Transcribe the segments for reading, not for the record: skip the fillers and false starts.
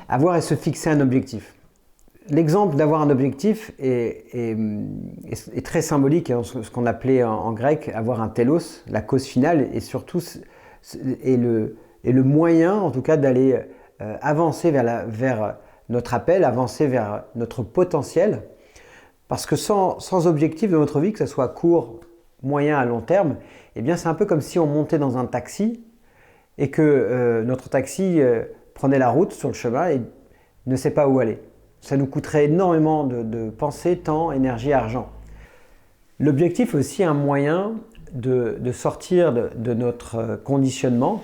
Avoir et se fixer un objectif. L'exemple d'avoir un objectif est très symbolique, hein, ce qu'on appelait en grec avoir un télos, la cause finale, et surtout est le moyen en tout cas d'aller avancer vers notre appel, avancer vers notre potentiel. Parce que sans objectif de notre vie, que ce soit court, moyen, à long terme, eh bien c'est un peu comme si on montait dans un taxi et que notre taxi prenait la route sur le chemin et ne sait pas où aller. Ça nous coûterait énormément de pensée, temps, énergie, argent. L'objectif est aussi un moyen de sortir de notre conditionnement,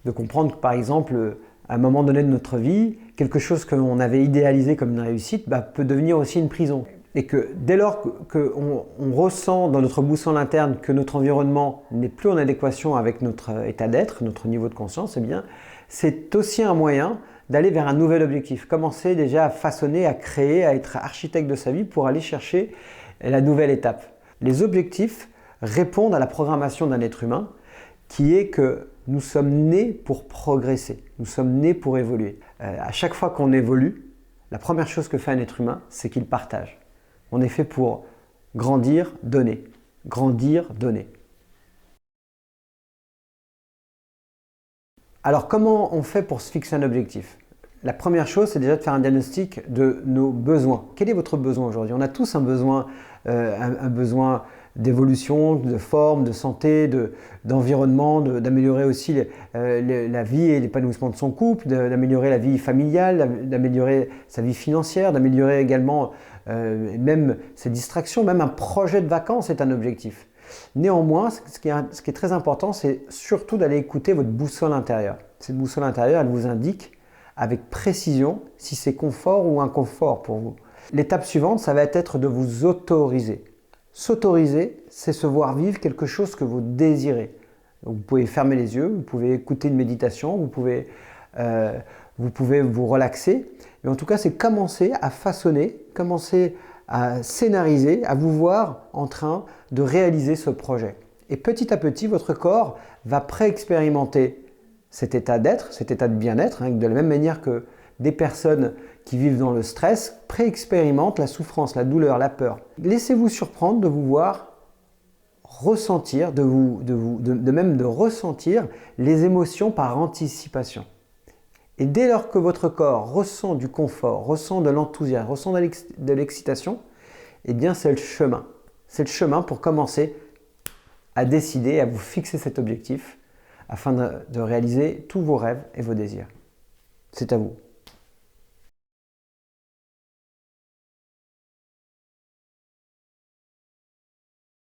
de comprendre que par exemple, à un moment donné de notre vie, quelque chose qu'on avait idéalisé comme une réussite peut devenir aussi une prison. Et que dès lors qu'on ressent dans notre boussole interne que notre environnement n'est plus en adéquation avec notre état d'être, notre niveau de conscience, eh bien, c'est aussi un moyen d'aller vers un nouvel objectif. Commencer déjà à façonner, à créer, à être architecte de sa vie pour aller chercher la nouvelle étape. Les objectifs répondent à la programmation d'un être humain qui est que nous sommes nés pour progresser, nous sommes nés pour évoluer. À chaque fois qu'on évolue, la première chose que fait un être humain, c'est qu'il partage. On est fait pour grandir, donner. Grandir, donner. Alors, comment on fait pour se fixer un objectif? La première chose, c'est déjà de faire un diagnostic de nos besoins. Quel est votre besoin aujourd'hui? On a tous un besoin d'évolution, de forme, de santé, d'environnement, d'améliorer aussi la vie et l'épanouissement de son couple, d'améliorer la vie familiale, d'améliorer sa vie financière, d'améliorer également même ses distractions, même un projet de vacances est un objectif. Néanmoins, ce qui est très important, c'est surtout d'aller écouter votre boussole intérieure. Cette boussole intérieure, elle vous indique avec précision si c'est confort ou inconfort pour vous. L'étape suivante, ça va être de vous autoriser. S'autoriser, c'est se voir vivre quelque chose que vous désirez. Donc, vous pouvez fermer les yeux, vous pouvez écouter une méditation, vous pouvez vous relaxer. Mais en tout cas, c'est commencer à façonner, commencer à scénariser, à vous voir en train de réaliser ce projet. Et petit à petit, votre corps va pré-expérimenter cet état d'être, cet état de bien-être, de la même manière que des personnes qui vivent dans le stress pré-expérimentent la souffrance, la douleur, la peur. Laissez-vous surprendre de vous voir ressentir, même de ressentir les émotions par anticipation. Et dès lors que votre corps ressent du confort, ressent de l'enthousiasme, ressent de l'excitation, eh bien c'est le chemin. C'est le chemin pour commencer à décider, à vous fixer cet objectif afin de réaliser tous vos rêves et vos désirs. C'est à vous.